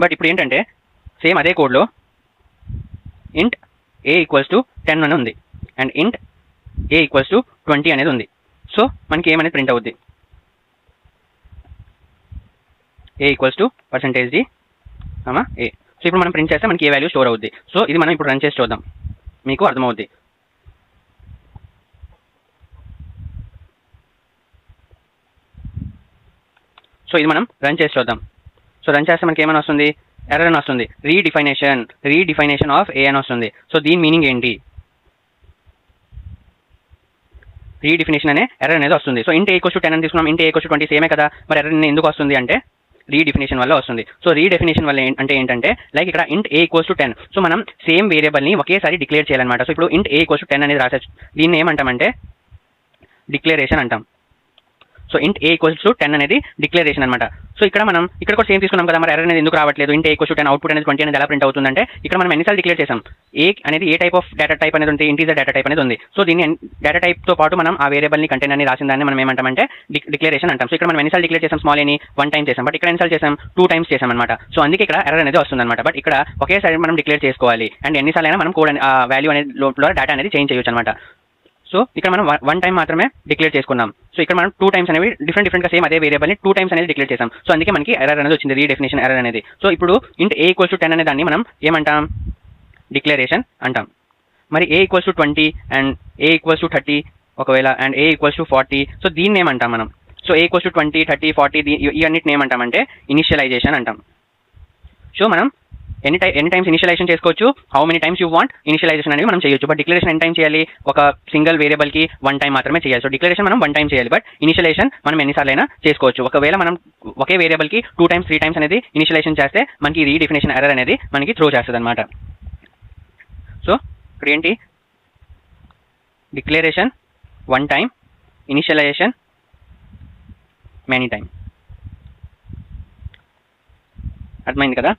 But ఇప్పుడు ఏంటంటే same అదే కోడ్లో ఇంట్ ఏ ఈక్వల్స్ టు 10 అని ఉంది అండ్ ఇంట్ ఏ ఈక్వల్స్ టు 20 అనేది ఉంది. సో మనకి ఏమనేది ప్రింట్ అవుద్ది, a equals to percentage d a. So ఇప్పుడు మనం ప్రింట్ చేస్తే మనకి ఏ వాల్యూ స్టోర్ అవుద్ది. సో ఇది మనం ఇప్పుడు రన్ చేసి చూద్దాం, మీకు అర్థమవుద్ది. సో ఇది మనం రన్ చేసి చూద్దాం. సో రన్ చేస్తే మనకి ఏమైనా వస్తుంది, ఎర్రర్ అని వస్తుంది, రీడిఫైనేషన్ ఆఫ్ ఏ అని వస్తుంది. సో దీని మీనింగ్ ఏంటి, రీడిఫినేషన్ అనే ఎర్రర్ అనేది వస్తుంది. సో ఇంట్ ఏ ఈక్వల్స్ టు 10 అని తీసుకున్నాం, ఇంట్ ఏ ఈక్వల్స్ టు 20 సేమే కదా, మరి ఎర్రర్ ఎందుకు వస్తుంది అంటే రీడెఫినేషన్ వల్ల వస్తుంది. సో రీడెఫినేషన్ వల్ల అంటే ఏంటంటే లైక్ ఇక్కడ ఇంట్ ఏ ఈక్వల్స్ టు 10, సో మనం సేమ్ వేరియబుల్ని ఒకేసారి డిక్లేర్ చేయాలన్నమాట. సో ఇప్పుడు ఇంట్ ఏ ఈక్వల్స్ టు 10 అనేది రాసేచ్చు, దీన్ని ఏమంటామంటే డిక్లరేషన్ అంటాం. సో ఇంట్ ఏ ఈక్వల్స్ టు 10 అనేది డిక్లరేషన్ అనమాట. సో ఇక్కడ మనం ఇక్కడ కూడా సేమ్ తీసుకున్నాం కదా, మరి ఎర్రర్ అనేది ఎందుకు రావట్లేదు, ఇంట్ ఏ ఈక్వల్స్ టు 10 అవుట్పుట్ అనేది 20 అనేది ఎలా ప్రింట్ అవుతుందంటే ఇక్కడ మనం ఎన్నిసార్లు డిక్లేర్ చేసాం, ఏ అనేది ఏ టైప్ ఆఫ్ డేటా టైప్ అనేది ఉంది, ఇంటీజర్ డేటా టైప్ అనేది ఉంది. సో దీన్ని డేటా టైప్తో పాటు మనం ఆ వేరియబుల్ని కంటెంట్ అని రాసిన దాన్ని మనం ఏమంటామంటే డిక్లరేషన్ అంటాం. సో ఇక్కడ మనం ఎన్నిసార్లు డిక్లేర్ చేసాం, స్మాల్ అని 1 టైం చేసాం, బట్ ఇక్కడ ఎన్నిసార్లు చేసాం 2 టైమ్స్ చేసాం అనమాట. సో అందుకే ఇక్కడ ఎర్రర్ అనేది వస్తుంది అనమాట. బట్ ఇక్కడ ఒకేసారి మనం డిక్లేర్ చేసుకోవాలి అండ్ ఎన్నిసార్లు అయినా మనం కోడ్ వాల్యూ అనేది లోపల డేటా అనేది చేంజ్ చేయొచ్చు అనమాట. సో ఇక్కడ మనం 1 టైం మాత్రమే డిక్లేర్ చేసుకున్నాం. సో ఇక్కడ మనం 2 టైమ్స్ అనేవి డిఫరెంట్గా సేమ్ అదే వేరియబుల్ని 2 టైమ్స్ అనేది డిక్లేర్ చేసాం. సో అందుకే మనకి ఎర్రర్ అనేది వచ్చింది, రీడెఫినేషన్ ఎర్రర్ అనేది. సో ఇప్పుడు ఇంట్ ఏ ఈక్వల్స్ టు 10 అనే దాన్ని మనం ఏమంటాం, డిక్లరేషన్ అంటాం. మరి a equals to 20 and a equals to 30 ఒకవేళ and a equals to 40, so దీన్ని ఏమంటాం మనం. సో ఏ ఈక్వల్స్ టు 20, 30, 40 ఇవన్నిటిని ఏమంటామంటే ఇనిషియలైజేషన్ అంటాం. సో మనం ఎన్ని టైమ్స్ ఇనిషియలైజేషన్ చేసుకోవచ్చు, how many times you want initialization అనేది మనం చేయొచ్చు. బట్ డిక్లరేషన్ ఎన్ని టైం చేయాలి, ఒక సింగిల్ వేరియబుల్కి 1 టైం మాత్రమే చేయాలి. సో డిక్లరేషన్ మనం 1 టైం చేయాలి, బట్ ఇనిషియలైజేషన్ మనం ఎన్నిసార్లు అయినా చేసుకోవచ్చు. ఒకవేళ మనం ఒకే వేరియబుల్కి 2 టైమ్స్ 3 టైమ్స్ అనేది ఇనిషియలైజేషన్ చేస్తే మనకి రీడెఫినేషన్ ఎర్రర్ అనేది మనకి త్రో చేస్తుంది అనమాట. సో ఇప్పుడు ఏంటి, declaration 1 time, initialization many time. అర్థమైంది కదా.